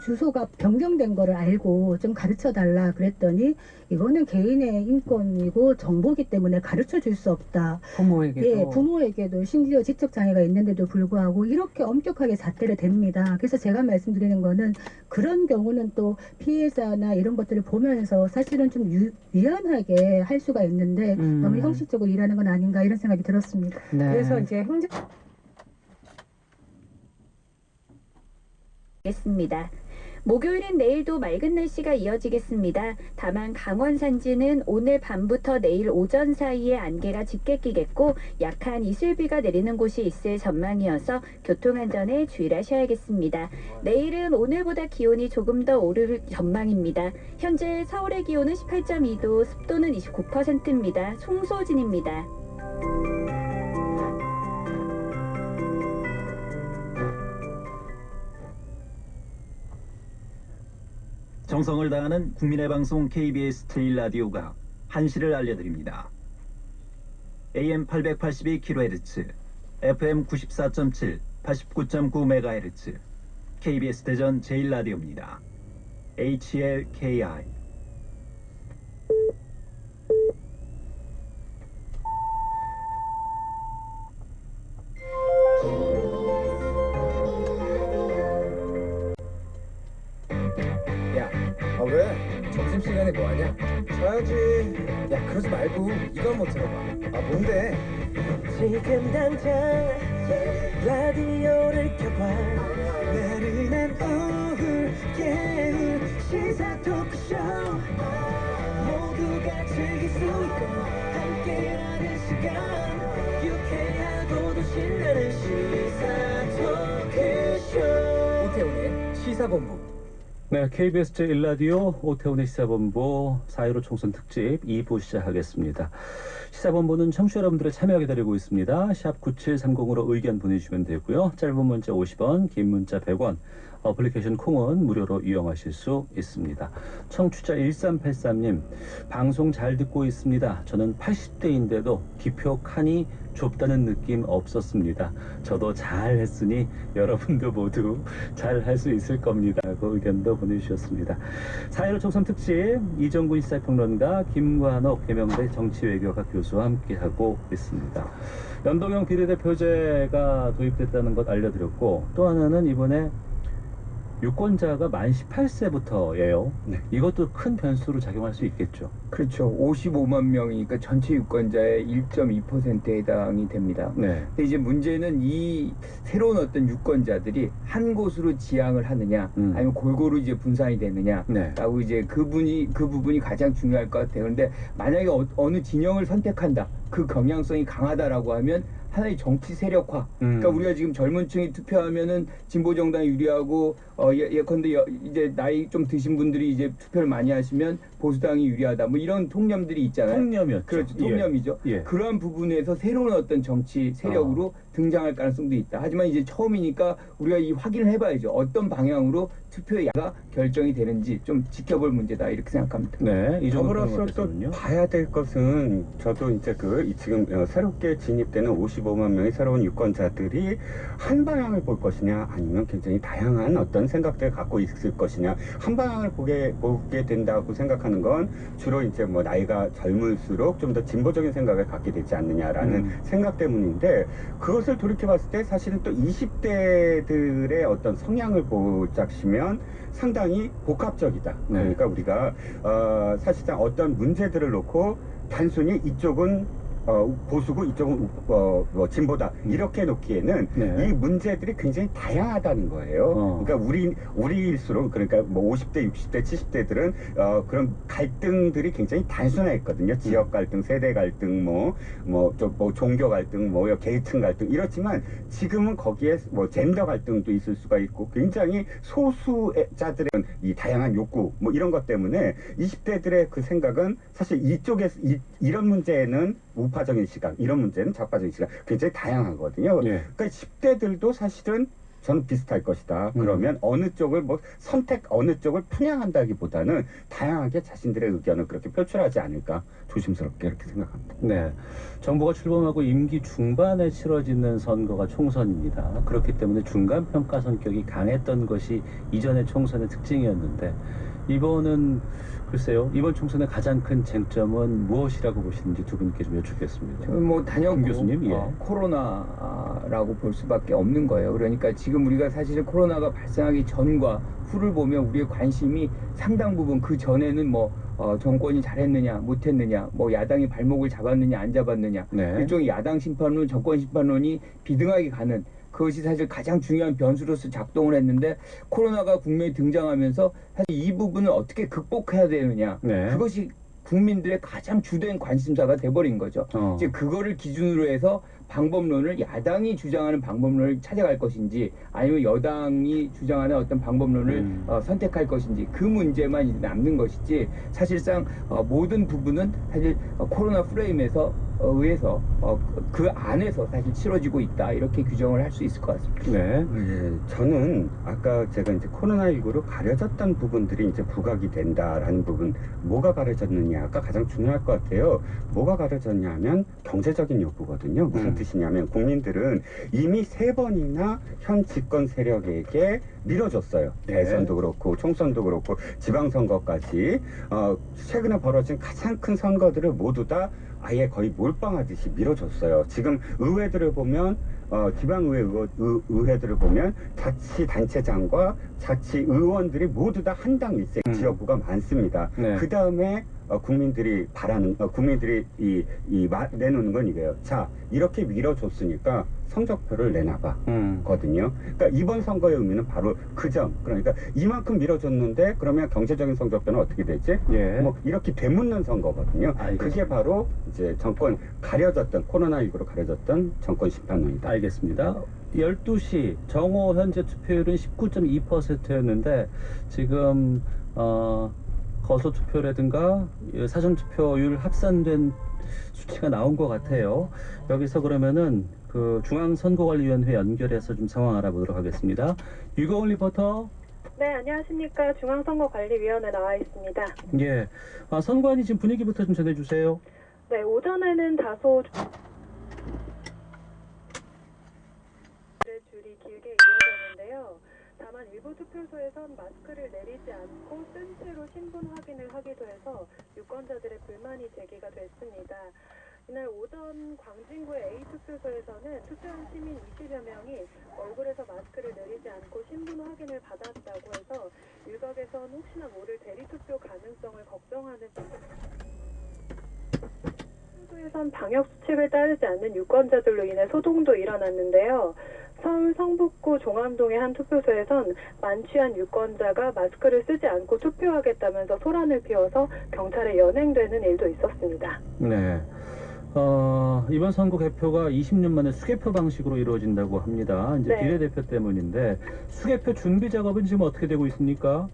주소가 변경된 거를 알고 좀 가르쳐 달라 그랬더니 이거는 개인의 인권이고 정보기 때문에 가르쳐 줄 수 없다. 부모에게도. 예, 부모에게도 심지어 지적 장애가 있는데도 불구하고 이렇게 엄격하게 잣대를 댑니다. 그래서 제가 말씀드리는 거는 그런 경우는 또 피해자나 이런 것들을 보면서 사실은 좀 유연하게 할 수가 있는데 너무 형식적으로 일하는 건 아닌가 이런 생각이 들었습니다. 네. 그래서 이제 겠습니다. 목요일인 내일도 맑은 날씨가 이어지겠습니다. 다만 강원 산지는 오늘 밤부터 내일 오전 사이에 안개가 짙게 끼겠고 약한 이슬비가 내리는 곳이 있을 전망이어서 교통안전에 주의를 하셔야겠습니다. 내일은 오늘보다 기온이 조금 더 오를 전망입니다. 현재 서울의 기온은 18.2도, 습도는 29%입니다. 송소진입니다. 정성을 다하는 국민의 방송 KBS 제1라디오가 한시를 알려드립니다. AM 882kHz, FM 94.7, 89.9MHz, KBS 대전 제1라디오입니다. HLKI. 야, 왜? 점심시간에 뭐하냐? 차라리 알아야지. 야, 그러지 말고 이거 한번 들어봐. 아, 뭔데? 지금 당장 라디오를 켜봐. 나른한 오후 깨울 시사 토크쇼. 모두가 즐길 수 있고 함께하는 시간. 유쾌하고도 신나는 시사 토크쇼. 오태훈의 시사본부. 네, KBS 제1라디오 오태훈의 시사본부 4.15 총선 특집 2부 시작하겠습니다. 시사본부는 청취자 여러분들의 참여 기다리고 있습니다. 샵 9730으로 의견 보내주시면 되고요. 짧은 문자 50원, 긴 문자 100원, 어플리케이션 콩은 무료로 이용하실 수 있습니다. 청취자 1383님, 방송 잘 듣고 있습니다. 저는 80대인데도 기표 칸이 좁다는 느낌 없었습니다. 저도 잘 했으니 여러분도 모두 잘 할 수 있을 겁니다. 그 의견도 보내주셨습니다. 4.15 총선 특집 이정근 시사평론가, 김관옥 계명대 정치외교과 교수와 함께하고 있습니다. 연동형 비례대표제가 도입됐다는 것 알려드렸고, 또 하나는 이번에 유권자가 만 18세부터예요. 네. 이것도 큰 변수로 작용할 수 있겠죠. 그렇죠. 55만 명이니까 전체 유권자의 1.2%에 해당이 됩니다. 네. 근데 이제 문제는 이 새로운 어떤 유권자들이 한 곳으로 지향을 하느냐, 아니면 골고루 이제 분산이 되느냐, 네. 라고 이제 그 부분이 가장 중요할 것 같아요. 그런데 만약에 어느 진영을 선택한다, 그 경향성이 강하다라고 하면 하나의 정치 세력화. 그러니까 우리가 지금 젊은 층이 투표하면은 진보 정당이 유리하고, 예컨대 이제 나이 좀 드신 분들이 이제 투표를 많이 하시면 보수당이 유리하다. 뭐 이런 통념들이 있잖아요. 통념이었죠. 그렇죠. 통념이죠. 예. 그러한 부분에서 새로운 어떤 정치 세력으로 등장할 가능성도 있다. 하지만 이제 처음이니까 우리가 이 확인을 해봐야죠. 어떤 방향으로 투표가 결정이 되는지 좀 지켜볼 문제다. 이렇게 생각합니다. 네. 저로서 또 봐야 될 것은, 저도 이제 지금 새롭게 진입되는 55만 명의 새로운 유권자들이 한 방향을 볼 것이냐, 아니면 굉장히 다양한 어떤 생각들을 갖고 있을 것이냐. 한 방향을 보게 된다고 생각하는 건 주로 이제 뭐 나이가 젊을수록 좀 더 진보적인 생각을 갖게 되지 않느냐라는 생각 때문인데, 그것을 돌이켜봤을 때 사실은 또 20대들의 어떤 성향을 보자시면 상당히 복합적이다. 네. 그러니까 우리가 사실상 어떤 문제들을 놓고 단순히 이쪽은 보수고 이쪽은 진보다 이렇게 놓기에는 네. 이 문제들이 굉장히 다양하다는 거예요. 그러니까 우리일수록, 그러니까 뭐 50대, 60대, 70대들은 그런 갈등들이 굉장히 단순했거든요. 지역 갈등, 세대 갈등, 뭐 종교 갈등, 뭐 계층 갈등 이렇지만, 지금은 거기에 뭐 젠더 갈등도 있을 수가 있고, 굉장히 소수자들의 이 다양한 욕구 뭐 이런 것 때문에 20대들의 그 생각은 사실 이쪽에서 이런 문제는 우파적인 시각, 이런 문제는 좌파적인 시각 굉장히 다양하거든요. 예. 그러니까 10대들도 사실은 저는 비슷할 것이다. 그러면 어느 쪽을 어느 쪽을 편향한다기보다는 다양하게 자신들의 의견을 그렇게 표출하지 않을까, 조심스럽게 이렇게 생각합니다. 네. 정부가 출범하고 임기 중반에 치러지는 선거가 총선입니다. 그렇기 때문에 중간평가 성격이 강했던 것이 이전의 총선의 특징이었는데, 이번은 글쎄요, 이번 총선의 가장 큰 쟁점은 무엇이라고 보시는지 두 분께 좀 여쭙겠습니다. 저는 뭐 단연코 교수님, 예. 코로나라고 볼 수밖에 없는 거예요. 그러니까 지금 우리가 사실 코로나가 발생하기 전과 후를 보면 우리의 관심이 상당 부분, 그 전에는 뭐 정권이 잘했느냐 못했느냐, 뭐 야당이 발목을 잡았느냐 안 잡았느냐, 네. 일종의 야당 심판론, 정권 심판론이 비등하게 가는, 그것이 사실 가장 중요한 변수로서 작동을 했는데, 코로나가 국면에 등장하면서 사실 이 부분을 어떻게 극복해야 되느냐, 네. 그것이 국민들의 가장 주된 관심사가 돼버린 거죠. 이제 그거를 기준으로 해서 방법론을, 야당이 주장하는 방법론을 찾아갈 것인지, 아니면 여당이 주장하는 어떤 방법론을 선택할 것인지, 그 문제만 이제 남는 것이지, 사실상 모든 부분은 사실 코로나 프레임에서 의해서 그 안에서 사실 치러지고 있다, 이렇게 규정을 할 수 있을 것 같습니다. 네. 예, 저는 아까 제가 이제 코로나19로 가려졌던 부분들이 이제 부각이 된다라는 부분, 뭐가 가려졌느냐가 가장 중요할 것 같아요. 뭐가 가려졌냐면 경제적인 욕구거든요. 무슨 뜻이냐면, 국민들은 이미 3번이나 현 집권 세력에게 밀어줬어요. 대선도 그렇고 총선도 그렇고 지방선거까지. 최근에 벌어진 가장 큰 선거들을 모두 다 아예 거의 몰빵하듯이 밀어줬어요. 지금 의회들을 보면 지방의회들을 보면 자치단체장과 자치의원들이 모두 다 한당 일색 지역구가 많습니다. 네. 그 다음에 국민들이 내놓는 건 이거예요. 자, 이렇게 밀어줬으니까 성적표를 내놔봐 거든요. 그러니까 이번 선거의 의미는 바로 그 점. 그러니까 이만큼 밀어줬는데 그러면 경제적인 성적표는 어떻게 되지? 예. 뭐 이렇게 되묻는 선거거든요. 알겠습니다. 그게 바로 이제 정권 가려졌던 코로나19로 가려졌던 정권 심판론이다. 알겠습니다. 12시 정오 현재 투표율은 19.2%였는데 지금 거소 투표라든가 사전 투표율 합산된 수치가 나온 것 같아요. 여기서 그러면은 그 중앙선거관리위원회 연결해서 좀 상황 알아보도록 하겠습니다. 유거운 리포터. 네, 안녕하십니까. 중앙선거관리위원회 나와 있습니다. 예. 선관위 지금 분위기부터 좀 전해주세요. 네, 오전에는 다소 줄이 길게 이어졌는데요. 다만 일부 투표소에선 마스크를 내리지 않고 쓴 채로 신분 확인을 하기도 해서 유권자들의 불만이 제기가 됐습니다. 이날 오전 광진구의 A 투표소에서는 투표한 시민 20여 명이 얼굴에서 마스크를 내리지 않고 신분 확인을 받았다고 해서 일각에선 혹시나 모를 대리투표 가능성을 걱정하는 투표소에선 방역수칙을 따르지 않는 유권자들로 인해 소동도 일어났는데요. 서울 성북구 종암동의 한 투표소에선 만취한 유권자가 마스크를 쓰지 않고 투표하겠다면서 소란을 피워서 경찰에 연행되는 일도 있었습니다. 네. 이번 선거 개표가 20년 만에 수개표 방식으로 이루어진다고 합니다. 이제 네. 비례대표 때문인데 수개표 준비 작업은 지금 어떻게 되고 있습니까?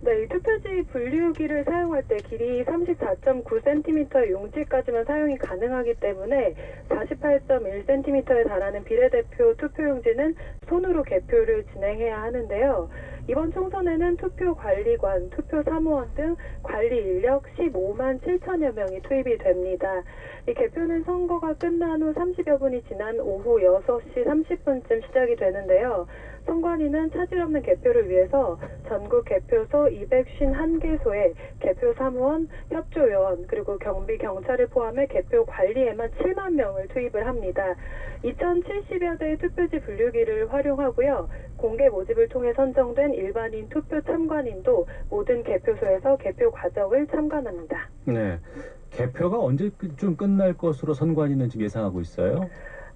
네, 이 투표지 분류기를 사용할 때 길이 34.9cm의 용지까지만 사용이 가능하기 때문에 48.1cm에 달하는 비례대표 투표용지는 손으로 개표를 진행해야 하는데요. 이번 총선에는 투표관리관, 투표사무원 등 관리 인력 15만 7천여 명이 투입이 됩니다. 이 개표는 선거가 끝난 후 30여 분이 지난 오후 6시 30분쯤 시작이 되는데요. 선관위는 차질 없는 개표를 위해서 전국 개표소 251개소에 개표 사무원, 협조요원, 그리고 경비, 경찰을 포함해 개표 관리에만 7만 명을 투입을 합니다. 2070여 대의 투표지 분류기를 활용하고요. 공개 모집을 통해 선정된 일반인 투표 참관인도 모든 개표소에서 개표 과정을 참관합니다. 네. 개표가 언제쯤 끝날 것으로 선관위는 지금 예상하고 있어요?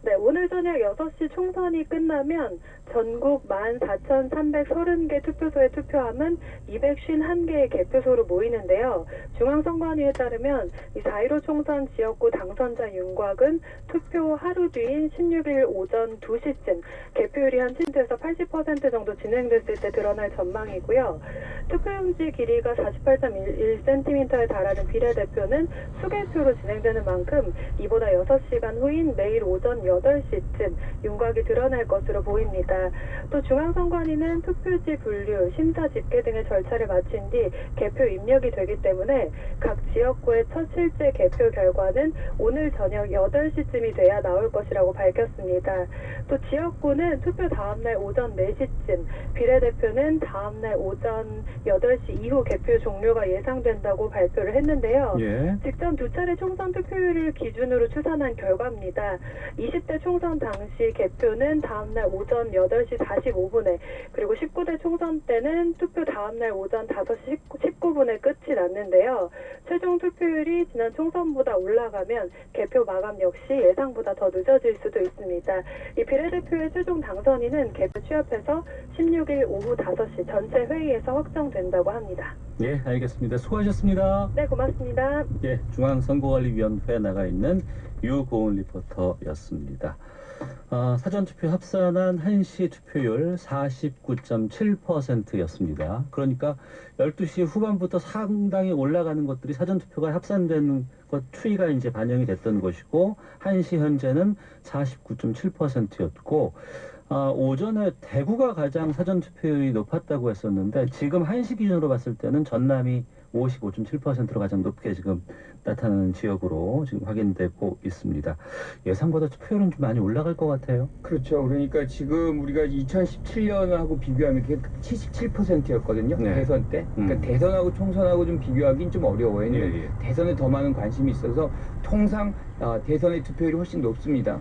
네, 오늘 저녁 6시 총선이 끝나면 전국 14,330개 투표소의 투표함은 251개의 개표소로 모이는데요. 중앙선관위에 따르면 이 4.15 총선 지역구 당선자 윤곽은 투표 하루 뒤인 16일 오전 2시쯤 개표율이 한 70에서 80% 정도 진행됐을 때 드러날 전망이고요. 투표용지 길이가 48.11cm에 달하는 비례대표는 수개표로 진행되는 만큼 이보다 6시간 후인 내일 오전 8시쯤 윤곽이 드러날 것으로 보입니다. 또 중앙선관위는 투표지 분류, 심사 집계 등의 절차를 마친 뒤 개표 입력이 되기 때문에 각 지역구의 첫 실제 개표 결과는 오늘 저녁 8시쯤이 돼야 나올 것이라고 밝혔습니다. 또 지역구는 투표 다음날 오전 4시쯤, 비례대표는 다음날 오전 8시 이후 개표 종료가 예상된다고 발표를 했는데요. 예. 직전 두 차례 총선 투표율을 기준으로 추산한 결과입니다. 20대 총선 당시 개표는 다음날 오전 8시 45분에 그리고 19대 총선 때는 투표 다음날 오전 5시 19분에 끝이 났는데요. 최종 투표율이 지난 총선보다 올라가면 개표 마감 역시 예상보다 더 늦어질 수도 있습니다. 이 비례대표의 최종 당선인은 개표 취합해서 16일 오후 5시 전체 회의에서 확정된다고 합니다. 예, 알겠습니다. 수고하셨습니다. 네, 고맙습니다. 예, 중앙선거관리위원회에 나가 있는 유고은 리포터였습니다. 사전투표 합산한 1시 투표율 49.7%였습니다. 그러니까 12시 후반부터 상당히 올라가는 것들이 사전투표가 합산되는 것 추이가 이제 반영이 됐던 것이고 1시 현재는 49.7%였고 오전에 대구가 가장 사전투표율이 높았다고 했었는데 지금 1시 기준으로 봤을 때는 전남이 55.7%로 가장 높게 지금 나타나는 지역으로 지금 확인되고 있습니다. 예상보다 투표율은 좀 많이 올라갈 것 같아요. 그렇죠. 그러니까 지금 우리가 2017년하고 비교하면 그게 77%였거든요. 네. 대선 때. 그러니까 대선하고 총선하고 좀 비교하기는 좀 어려워요. 예. 대선에 더 많은 관심이 있어서 통상 대선의 투표율이 훨씬 높습니다.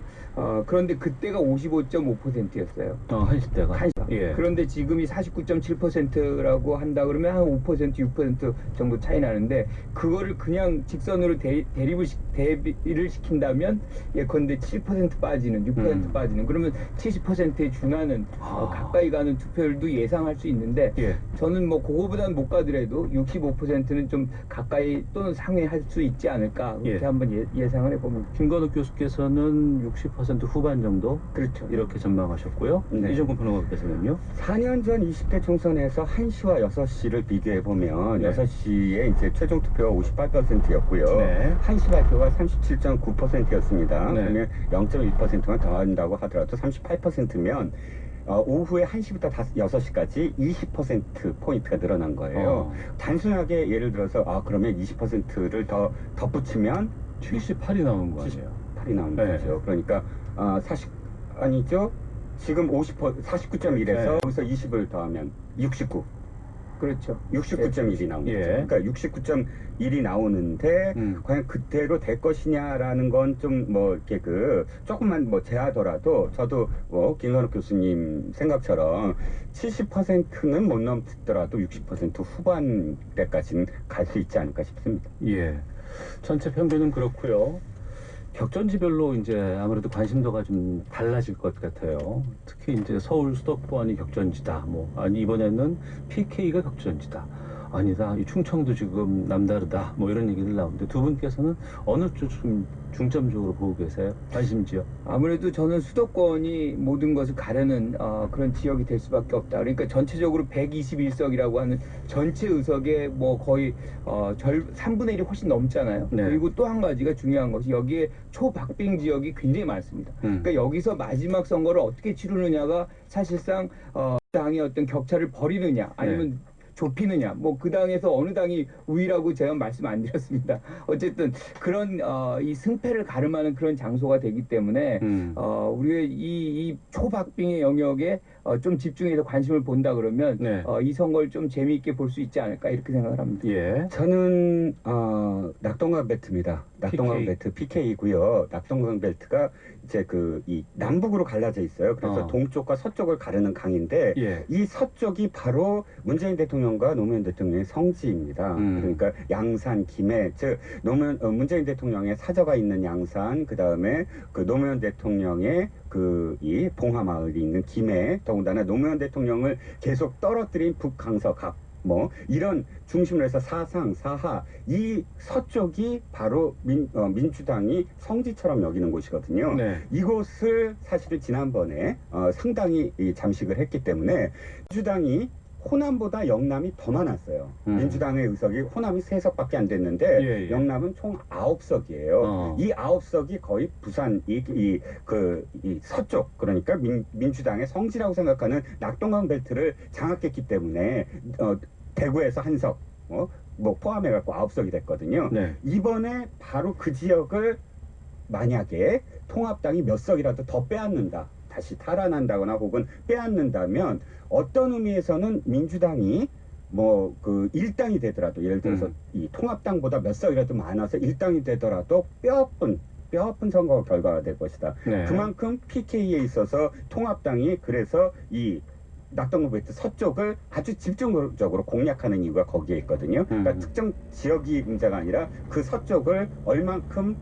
그런데 그때가 55.5%였어요. 하실 때가. 예. 그런데 지금이 49.7%라고 한다 그러면 한 5%, 6% 정도 차이 나는데 그거를 그냥 직선으로 대비를 시킨다면 예컨대 7% 빠지는, 6% 빠지는 그러면 70%에 준하는 가까이 가는 투표율도 예상할 수 있는데 예. 저는 뭐 그거보다는 못 가더라도 65%는 좀 가까이 또는 상회할 수 있지 않을까 그렇게 한번 예상을 해봅니다. 김건욱 교수께서는 60% 후반 정도 그렇죠. 이렇게 전망하셨고요. 네. 이종근 평론가께서는요. 4년 전 20대 총선에서 1시와 6시를 비교해보면 네. 6시에 이제 최종 투표가 58%였고요. 네. 1시 발표가 37.9%였습니다. 네. 그러면 0.1%만 더한다고 하더라도 38%면 오후에 1시부터 6시까지 20%포인트가 늘어난 거예요. 단순하게 예를 들어서 그러면 20%를 더 덧붙이면 78이 나오는 거 아니에요? 78이 나오는 네. 거죠. 그러니까 아니죠. 지금 49.1에서 네. 여기서 20을 더하면 69. 그렇죠. 69.1이 나오는 거죠. 예. 그러니까 69.1이 나오는데 과연 그대로 될 것이냐라는 건 좀 뭐 이렇게 조금만 뭐 제하더라도 저도 뭐 김건욱 교수님 생각처럼 70%는 못 넘더라도 60% 후반대까지는 갈 수 있지 않을까 싶습니다. 예. 전체 평균은 그렇고요. 격전지별로 이제 아무래도 관심도가 좀 달라질 것 같아요. 특히 이제 서울 수도권이 격전지다. 아니 이번에는 PK가 격전지다. 아니다. 이 충청도 지금 남다르다. 이런 얘기들 나오는데 두 분께서는 어느 쪽 좀 중점적으로 보고 계세요? 관심지요? 아무래도 저는 수도권이 모든 것을 가르는 그런 지역이 될 수밖에 없다. 그러니까 전체적으로 121석이라고 하는 전체 의석의 거의 3분의 1이 훨씬 넘잖아요. 네. 그리고 또 한 가지가 중요한 것이 여기에 초박빙 지역이 굉장히 많습니다. 그러니까 여기서 마지막 선거를 어떻게 치르느냐가 사실상 당의 어떤 격차를 벌이느냐 아니면 좁히느냐 그 당에서 어느 당이 우위라고 제가 말씀 안 드렸습니다. 어쨌든 그런 이 승패를 가름하는 그런 장소가 되기 때문에 우리가 이 초박빙의 영역에 좀 집중해서 관심을 본다 그러면 이 선거를 좀 재미있게 볼 수 있지 않을까 이렇게 생각을 합니다. 예. 저는 낙동강 벨트입니다. 낙동강 벨트 PK이고요. 낙동강 벨트가 이제 이 남북으로 갈라져 있어요. 그래서 동쪽과 서쪽을 가르는 강인데 이 서쪽이 바로 문재인 대통령과 노무현 대통령의 성지입니다. 그러니까 양산, 김해, 즉 문재인 대통령의 사저가 있는 양산, 그 다음에 노무현 대통령의 이 봉하마을이 있는 김해, 더군다나 노무현 대통령을 계속 떨어뜨린 북강서각 이런 중심으로 해서 사상, 사하 이 서쪽이 바로 민주당이 성지처럼 여기는 곳이거든요. 네. 이곳을 사실은 지난번에 상당히 잠식을 했기 때문에 민주당이 호남보다 영남이 더 많았어요. 민주당의 의석이 호남이 3석밖에 안 됐는데 영남은 총 9석이에요. 이 9석이 거의 부산 이 서쪽 그러니까 민주당의 성지라고 생각하는 낙동강 벨트를 장악했기 때문에 대구에서 한 석 포함해갖고 9석이 됐거든요. 네. 이번에 바로 그 지역을 만약에 통합당이 몇 석이라도 더 빼앗는다. 다시 탈환한다거나 혹은 빼앗는다면 어떤 의미에서는 민주당이 1당이 되더라도 예를 들어서 이 통합당보다 몇 석이라도 많아서 1당이 되더라도 뼈아픈 선거 결과가 될 것이다. 네. 그만큼 PK에 있어서 통합당이 그래서 이 낙동강 벨트 서쪽을 아주 집중적으로 공략하는 이유가 거기에 있거든요. 그러니까 특정 지역이 문제가 아니라 그 서쪽을 얼만큼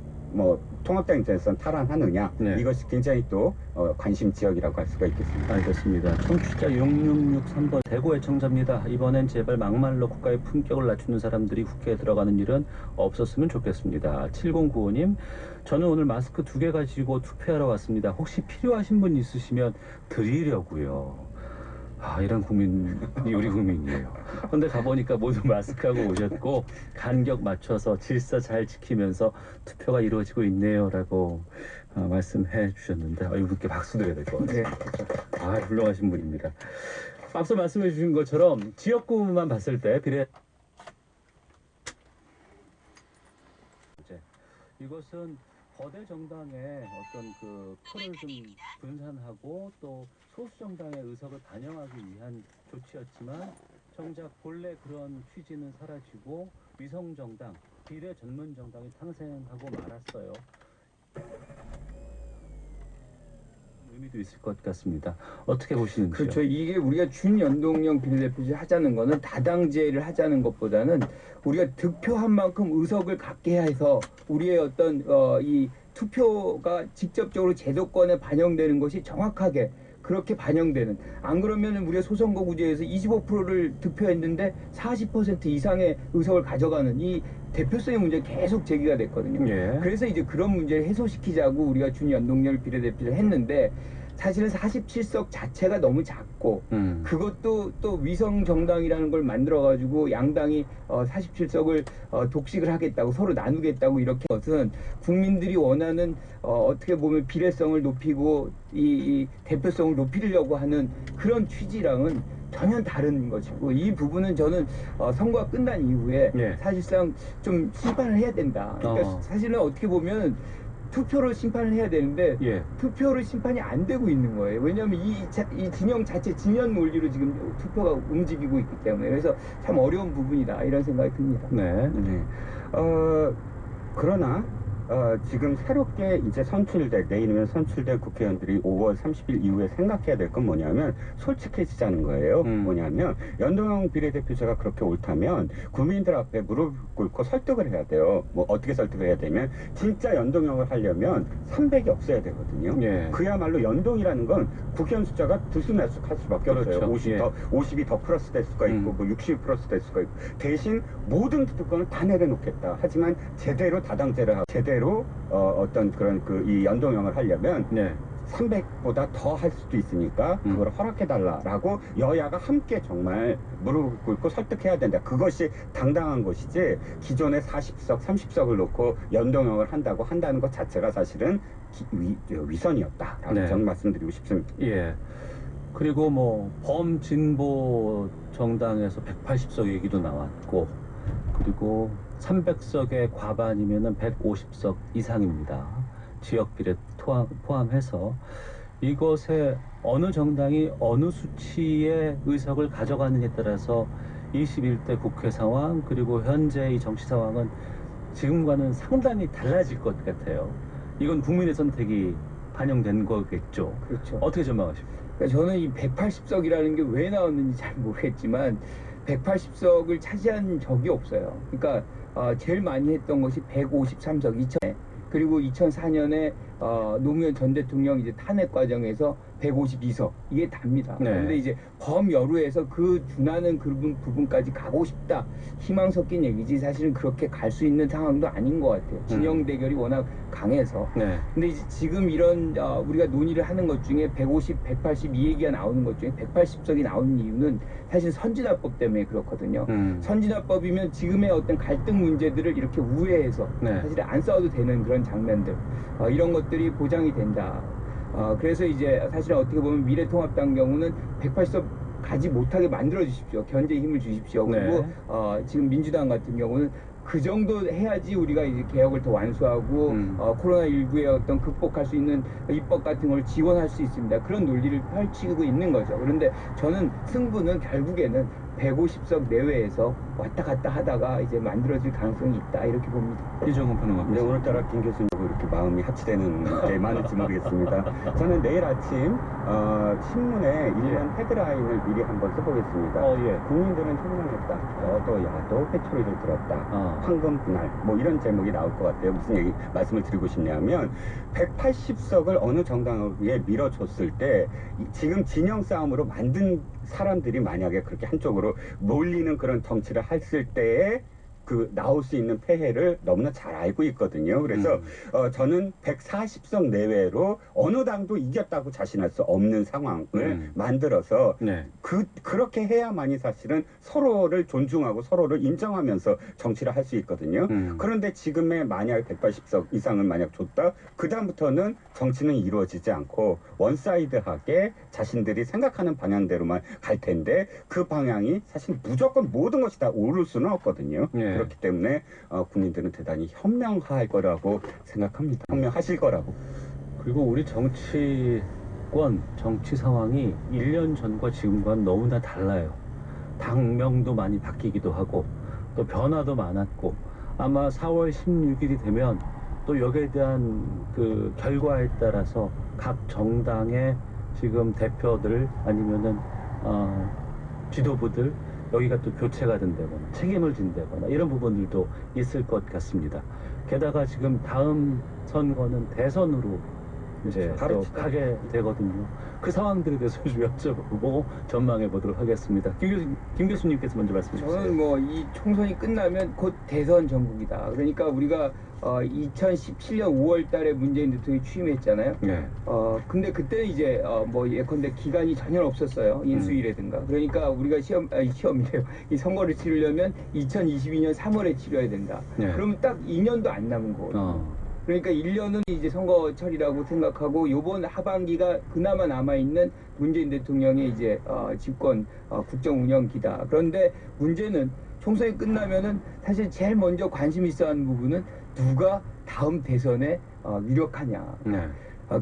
통합당 입장에서는 탈환하느냐 이것이 굉장히 또 관심 지역이라고 할 수가 있겠습니다. 알겠습니다. 청취자 6663번 대구 애청자입니다. 이번엔 제발 막말로 국가의 품격을 낮추는 사람들이 국회에 들어가는 일은 없었으면 좋겠습니다. 7095님 저는 오늘 마스크 2개 가지고 투표하러 왔습니다. 혹시 필요하신 분 있으시면 드리려고요. 이런 국민이 우리 국민이에요. 그런데 가보니까 모두 마스크하고 오셨고 간격 맞춰서 질서 잘 지키면서 투표가 이루어지고 있네요 라고 말씀해 주셨는데 이분께 박수 드려야 될 것 같아요. 훌륭하신 분입니다. 앞서 말씀해 주신 것처럼 지역구만 봤을 때 이것은 거대 정당의 어떤 그 표를 좀 분산하고 또 소수 정당의 의석을 반영하기 위한 조치였지만 정작 본래 그런 취지는 사라지고 위성 정당, 비례 전문 정당이 탄생하고 말았어요. 의미도 있을 것 같습니다. 어떻게 보시는지요? 그렇죠. 이게 우리가 준연동형 비례대표제 하자는 거는 다당제를 하자는 것보다는 우리가 득표한 만큼 의석을 갖게 해서 우리의 어떤 이 투표가 직접적으로 제도권에 반영되는 것이 정확하게 그렇게 반영되는, 안 그러면 우리가 소선거구제에서 25%를 득표했는데 40% 이상의 의석을 가져가는 이 대표성의 문제가 계속 제기가 됐거든요. 예. 그래서 이제 그런 문제를 해소시키자고 우리가 준연동형 비례대표를 했는데 사실은 47석 자체가 너무 작고 그것도 또 위성 정당이라는 걸 만들어 가지고 양당이 47석을 독식을 하겠다고 서로 나누겠다고 이렇게 것은 국민들이 원하는 어떻게 보면 비례성을 높이고 이 대표성을 높이려고 하는 그런 취지랑은 전혀 다른 것이고, 이 부분은 저는 선거가 끝난 이후에 사실상 좀 심판을 해야 된다. 그러니까 사실은 어떻게 보면 투표로 심판을 해야 되는데 투표로 심판이 안 되고 있는 거예요. 왜냐하면 이 진영 자체 진연 논리로 지금 투표가 움직이고 있기 때문에. 그래서 참 어려운 부분이다 이런 생각이 듭니다. 네. 그러나 지금 새롭게 이제 내일이면 선출될 국회의원들이 5월 30일 이후에 생각해야 될 건 뭐냐면 솔직해지자는 거예요. 뭐냐면 연동형 비례대표제가 그렇게 옳다면 국민들 앞에 무릎 꿇고 설득을 해야 돼요. 뭐 어떻게 설득을 해야 되면 진짜 연동형을 하려면 300이 없어야 되거든요. 그야말로 연동이라는 건 국회의원 숫자가 들쑥날쑥할 수밖에 없어요. 50이 더 플러스 될 수가 있고 뭐 60이 플러스 될 수가 있고, 대신 모든 투표권을 다 내려놓겠다. 하지만 제대로 다당제를 하고 제대로 어떤 그런 이 연동형을 하려면 300보다 더 할 수도 있으니까 그걸 허락해달라라고 여야가 함께 정말 무릎을 꿇고 설득해야 된다. 그것이 당당한 것이지 기존의 40석, 30석을 놓고 연동형을 한다는 것 자체가 사실은 위선이었다라고 저는 말씀드리고 싶습니다. 예. 그리고 뭐 범진보 정당에서 180석 얘기도 나왔고, 그리고 300석의 과반이면은 150석 이상입니다. 지역 비례 포함해서 이것에 어느 정당이 어느 수치의 의석을 가져가느냐에 따라서 21대 국회 상황 그리고 현재의 정치 상황은 지금과는 상당히 달라질 것 같아요. 이건 국민의 선택이 반영된 거겠죠. 그렇죠. 어떻게 전망하십니까? 그러니까 저는 이 180석이라는 게 왜 나왔는지 잘 모르겠지만 180석을 차지한 적이 없어요. 그러니까 제일 많이 했던 것이 153석 2000에, 그리고 2004년에 노무현 전 대통령 이제 탄핵 과정에서 152석 이게 답니다. 그런데 이제 범여루에서 그 준하는 그 부분까지 가고 싶다, 희망 섞인 얘기지 사실은 그렇게 갈 수 있는 상황도 아닌 것 같아요. 진영 대결이 워낙 강해서. 근데 이제 지금 이런 우리가 논의를 하는 것 중에 150, 180 이 얘기가 나오는 것 중에 180석이 나오는 이유는 사실 선진화법 때문에 그렇거든요. 선진화법이면 지금의 어떤 갈등 문제들을 이렇게 우회해서 사실 안 싸워도 되는 그런 장면들, 이런 것들이 보장이 된다. 그래서 이제 사실은 어떻게 보면 미래통합당 경우는 180석 가지 못하게 만들어 주십시오. 견제에 힘을 주십시오. 그리고 지금 민주당 같은 경우는 그 정도 해야지 우리가 이제 개혁을 더 완수하고 코로나19의 어떤 극복할 수 있는 입법 같은 걸 지원할 수 있습니다. 그런 논리를 펼치고 있는 거죠. 그런데 저는 승부는 결국에는 150석 내외에서 왔다 갔다 하다가 이제 만들어질 가능성이 있다 이렇게 봅니다. 이정훈 평론가. 네, 오늘따라 김 교수님하고 이렇게 마음이 합치되는 게 많을지 모르겠습니다. 저는 내일 아침 신문에 1년 헤드라인을 미리 한번 써보겠습니다. 국민들은 현명했다. 여도 야도 회초리를 들었다. 황금 분할 뭐 이런 제목이 나올 것 같아요. 무슨 말씀을 드리고 싶냐면 180석을 어느 정당에 밀어줬을 때 지금 진영 싸움으로 만든 사람들이 만약에 그렇게 한쪽으로 몰리는 그런 정치를 했을 때에 나올 수 있는 폐해를 너무나 잘 알고 있거든요. 그래서 저는 140석 내외로 어느 당도 이겼다고 자신할 수 없는 상황을 만들어서 그렇게 해야만이 사실은 서로를 존중하고 서로를 인정하면서 정치를 할 수 있거든요. 그런데 지금의 만약 180석 이상을 만약 줬다, 그 다음부터는 정치는 이루어지지 않고 원사이드하게 자신들이 생각하는 방향대로만 갈 텐데 그 방향이 사실 무조건 모든 것이 다 오를 수는 없거든요. 그렇기 때문에 국민들은 대단히 현명할 거라고 생각합니다. 현명하실 거라고. 그리고 우리 정치권, 정치 상황이 1년 전과 지금과는 너무나 달라요. 당명도 많이 바뀌기도 하고 또 변화도 많았고 아마 4월 16일이 되면 또 여기에 대한 그 결과에 따라서 각 정당의 지금 대표들 아니면은 지도부들 여기가 또 교체가 된다거나 책임을 진다거나 이런 부분들도 있을 것 같습니다. 게다가 지금 다음 선거는 대선으로 이제 바로 또 가게 되거든요. 그 상황들에 대해서 좀 여쭤보고 전망해 보도록 하겠습니다. 김 교수님께서 먼저 말씀해 주세요. 저는 뭐 이 총선이 끝나면 곧 대선 전국이다. 그러니까 우리가 2017년 5월 달에 문재인 대통령이 취임했잖아요. 네. 근데 그때는 이제 뭐 예컨대 기간이 전혀 없었어요. 인수위라든가. 그러니까 우리가 시험이래요. 이 선거를 치르려면 2022년 3월에 치러야 된다. 네. 그러면 딱 2년도 안 남은 거거든요. 그러니까 1년은 이제 선거철이라고 생각하고 요번 하반기가 그나마 남아있는 문재인 대통령의 이제 집권 국정 운영기다. 그런데 문제는 총선이 끝나면은 사실 제일 먼저 관심 있어 하는 부분은 누가 다음 대선에 유력하냐. 네.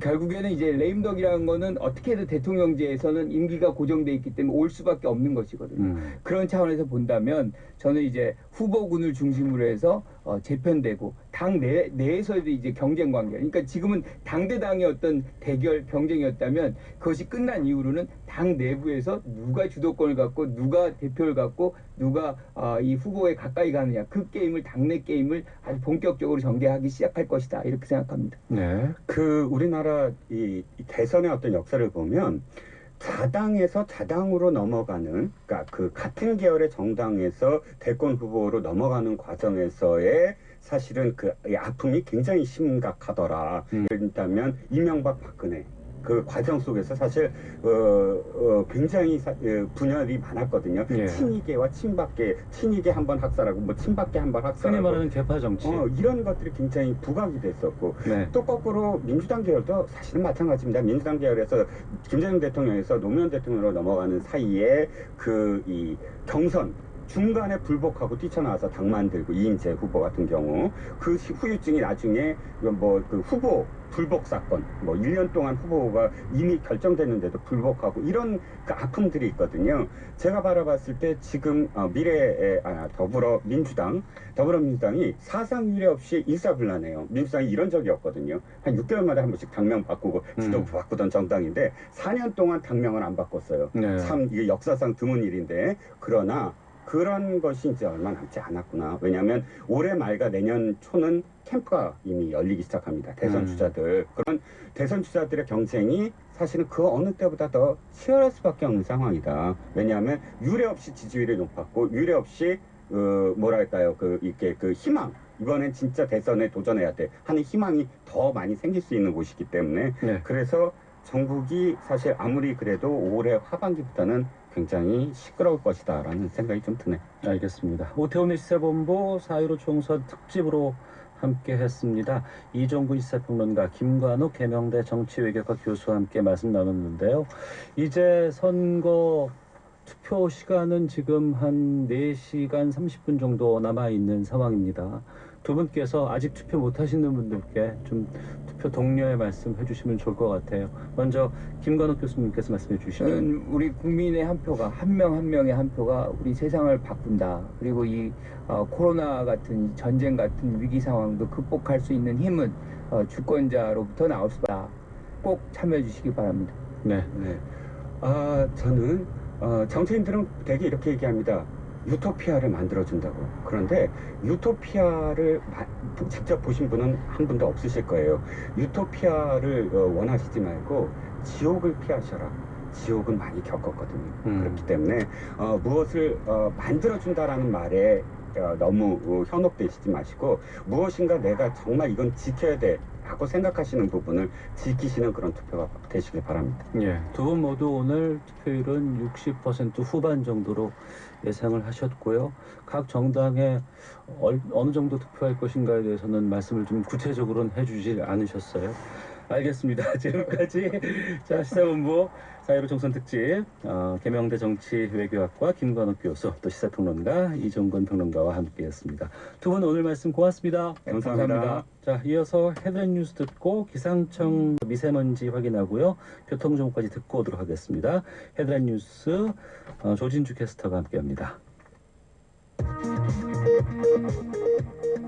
결국에는 이제 레임덕이라는 거는 어떻게 해도 대통령제에서는 임기가 고정돼 있기 때문에 올 수밖에 없는 것이거든요. 그런 차원에서 본다면 저는 이제 후보군을 중심으로 해서 재편되고 당 내에서도 이제 경쟁 관계. 그러니까 지금은 당대당의 어떤 대결 경쟁이었다면 그것이 끝난 이후로는 당 내부에서 누가 주도권을 갖고 누가 대표를 갖고 누가 이 후보에 가까이 가느냐 그 게임을 당내 게임을 아주 본격적으로 전개하기 시작할 것이다 이렇게 생각합니다. 네. 그 우리나라 이 대선의 어떤 역사를 보면 자당에서 자당으로 넘어가는, 그러니까 그 같은 계열의 정당에서 대권 후보로 넘어가는 과정에서의 사실은 그 아픔이 굉장히 심각하더라. 예를 들면 이명박 박근혜 그 과정 속에서 사실 굉장히 분열이 많았거든요. 예. 친이계와 친박계, 친이계 한번 학살하고 뭐 친박계 한번 학살하고 흔히 말하는 개파 정치. 이런 것들이 굉장히 부각이 됐었고 네. 또 거꾸로 민주당 계열도 사실은 마찬가지입니다. 민주당 계열에서 김대중 대통령에서 노무현 대통령으로 넘어가는 사이에 그 이 경선 중간에 불복하고 뛰쳐나와서 당 만들고 이인재 후보 같은 경우 그 후유증이 나중에 뭐 그 후보 불복 사건 뭐 1년 동안 후보가 이미 결정됐는데도 불복하고 이런 그 아픔들이 있거든요. 제가 바라봤을 때 지금 미래의 더불어민주당이 사상 유례 없이 일사불란해요. 민주당이 이런 적이 없거든요. 한 6개월마다 한 번씩 당명 바꾸고 지도부 바꾸던 정당인데 4년 동안 당명을 안 바꿨어요. 네. 참 이게 역사상 드문 일인데 그러나 그런 것이 이제 얼마 남지 않았구나. 왜냐하면 올해 말과 내년 초는 캠프가 이미 열리기 시작합니다. 대선 주자들. 그런 대선 주자들의 경쟁이 사실은 그 어느 때보다 더 치열할 수밖에 없는 상황이다. 왜냐하면 유례 없이 지지율이 높았고 유례 없이 뭐랄까요 이렇게 그 희망. 이번엔 진짜 대선에 도전해야 돼 하는 희망이 더 많이 생길 수 있는 곳이기 때문에 네. 그래서 전국이 사실 아무리 그래도 올해 하반기보다는 굉장히 시끄러울 것이다 라는 생각이 좀 드네. 알겠습니다. 오태훈의 시사본부 4.15 총선 특집으로 함께 했습니다. 이종근 시사평론가, 김관욱 계명대 정치외교과 교수와 함께 말씀 나눴는데요. 이제 선거 투표 시간은 지금 한 4시간 30분 정도 남아있는 상황입니다. 두 분께서 아직 투표 못 하시는 분들께 좀 투표 독려의 말씀 해주시면 좋을 것 같아요. 먼저 김관욱 교수님께서 말씀해 주시면. 우리 국민의 한 표가 한 명 한 명의 한 표가 우리 세상을 바꾼다. 그리고 이 코로나 같은 전쟁 같은 위기 상황도 극복할 수 있는 힘은 주권자로부터 나올 수다. 꼭 참여해 주시기 바랍니다. 네. 저는 정치인들은 되게 이렇게 얘기합니다. 유토피아를 만들어준다고. 그런데 유토피아를 직접 보신 분은 한 분도 없으실 거예요. 유토피아를 원하시지 말고 지옥을 피하셔라. 지옥은 많이 겪었거든요. 그렇기 때문에 무엇을 만들어준다라는 말에 너무 현혹되시지 마시고 무엇인가 내가 정말 이건 지켜야 돼 라고 생각하시는 부분을 지키시는 그런 투표가 되시길 바랍니다. 예, 두 분 모두 오늘 투표율은 60% 후반 정도로 예상을 하셨고요. 각 정당에 어느 정도 투표할 것인가에 대해서는 말씀을 좀 구체적으로는 해주질 않으셨어요. 알겠습니다. 지금까지 자 시사본부 4.15 총선 특집 계명대 정치외교학과 김관옥 교수 또 시사평론가 이종건 평론가와 함께했습니다. 두 분 오늘 말씀 고맙습니다. 감사합니다. 자 이어서 헤드라인 뉴스 듣고 기상청 미세먼지 확인하고요. 교통정보까지 듣고 오도록 하겠습니다. 헤드라인 뉴스 조진주 캐스터가 함께합니다.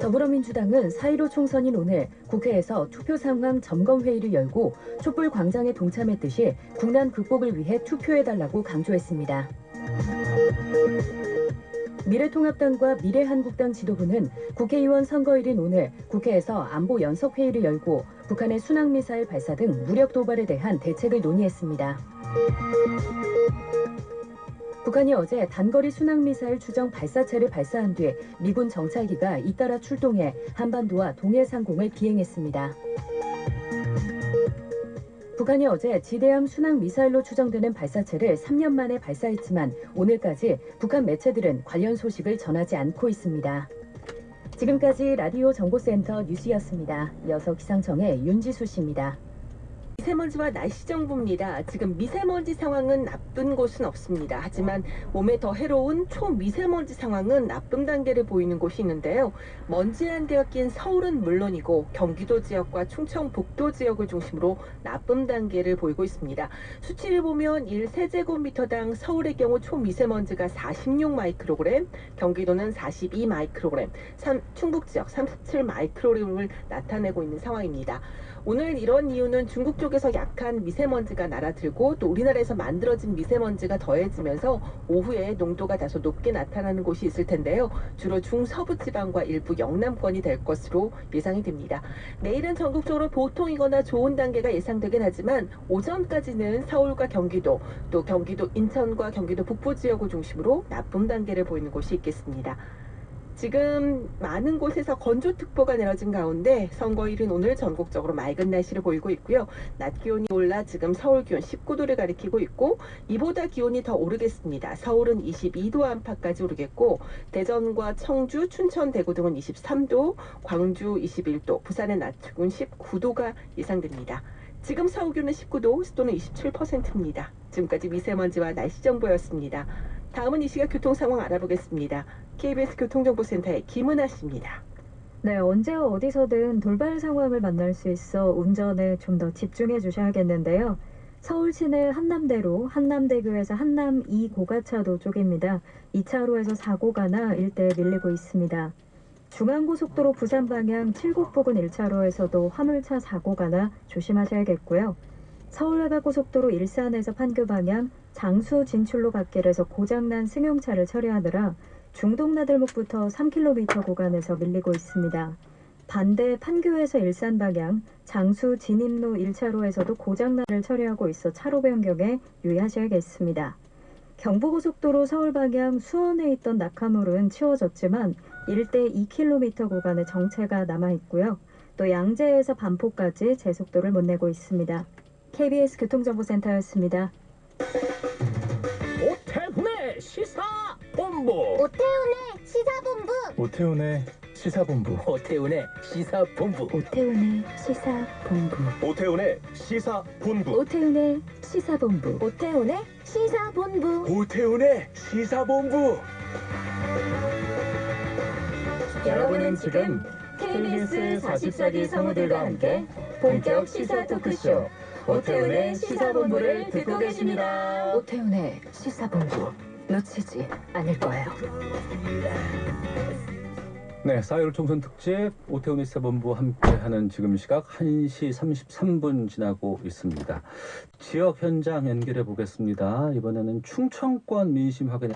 더불어민주당은 4.15 총선인 오늘 국회에서 투표 상황 점검회의를 열고 촛불 광장에 동참했듯이 국난 극복을 위해 투표해달라고 강조했습니다. 미래통합당과 미래한국당 지도부는 국회의원 선거일인 오늘 국회에서 안보 연석회의를 열고 북한의 순항미사일 발사 등 무력 도발에 대한 대책을 논의했습니다. 북한이 어제 단거리 순항미사일 추정 발사체를 발사한 뒤 미군 정찰기가 잇따라 출동해 한반도와 동해상공을 비행했습니다. 북한이 어제 지대함 순항미사일로 추정되는 발사체를 3년 만에 발사했지만 오늘까지 북한 매체들은 관련 소식을 전하지 않고 있습니다. 지금까지 라디오 정보센터 뉴스였습니다. 이어서 기상청의 윤지수 씨입니다. 미세먼지와 날씨 정보입니다. 지금 미세먼지 상황은 나쁜 곳은 없습니다. 하지만 몸에 더 해로운 초미세먼지 상황은 나쁨 단계를 보이는 곳이 있는데요. 먼지 안개가 낀 서울은 물론이고 경기도 지역과 충청북도 지역을 중심으로 나쁨 단계를 보이고 있습니다. 수치를 보면 1세제곱미터당 서울의 경우 초미세먼지가 46 마이크로그램, 경기도는 42 마이크로그램, 충북 지역 37 마이크로그램을 나타내고 있는 상황입니다. 오늘 이런 이유는 중국 쪽에서 약한 미세먼지가 날아들고 또 우리나라에서 만들어진 미세먼지가 더해지면서 오후에 농도가 다소 높게 나타나는 곳이 있을 텐데요. 주로 중서부 지방과 일부 영남권이 될 것으로 예상이 됩니다. 내일은 전국적으로 보통이거나 좋은 단계가 예상되긴 하지만 오전까지는 서울과 경기도 또 경기도 인천과 경기도 북부 지역을 중심으로 나쁨 단계를 보이는 곳이 있겠습니다. 지금 많은 곳에서 건조특보가 내려진 가운데 선거일은 오늘 전국적으로 맑은 날씨를 보이고 있고요. 낮 기온이 올라 지금 서울 기온 19도를 가리키고 있고 이보다 기온이 더 오르겠습니다. 서울은 22도 안팎까지 오르겠고 대전과 청주, 춘천, 대구 등은 23도, 광주 21도, 부산의 낮 기온 19도가 예상됩니다. 지금 서울 기온은 19도, 습도는 27%입니다. 지금까지 미세먼지와 날씨 정보였습니다. 다음은 이 시각 교통 상황 알아보겠습니다. KBS 교통정보센터의 김은아 씨입니다. 네, 언제와 어디서든 돌발 상황을 만날 수 있어 운전에 좀 더 집중해 주셔야겠는데요. 서울 시내 한남대로 한남대교에서 한남 2고가차도 쪽입니다. 2차로에서 사고가 나 일대에 밀리고 있습니다. 중앙고속도로 부산 방향 칠곡 부근 1차로에서도 화물차 사고가 나 조심하셔야겠고요. 서울외곽고속도로 일산에서 판교 방향 장수 진출로 갓길에서 고장난 승용차를 처리하느라 중동나들목부터 3km 구간에서 밀리고 있습니다. 반대 판교에서 일산 방향 장수 진입로 1차로에서도 고장난을 처리하고 있어 차로 변경에 유의하셔야겠습니다. 경부고속도로 서울 방향 수원에 있던 낙하물은 치워졌지만 일대 2km 구간의 정체가 남아있고요. 또 양재에서 반포까지 제속도를 못 내고 있습니다. KBS 교통정보센터였습니다. 오태훈의 시사본부. 오태훈의 시사본부. 오태훈의 시사본부. 오태훈의 시사본부. 오태훈의 시사본부. 오태훈의 시사본부. 오태훈의 시사본부. 오태훈의 시사본부. 오태훈의 시사본부. 여러분은 지금 KBS 44기 성우들과 함께 본격 시사 토크쇼 오태훈의 시사본부를 듣고 계십니다. 오태훈의 시사본부 놓치지 않을 거예요. 네, 4.15 총선 특집 오태훈의 시사본부 함께하는 지금 시각 1시 33분 지나고 있습니다. 지역 현장 연결해 보겠습니다. 이번에는 충청권 민심 확인해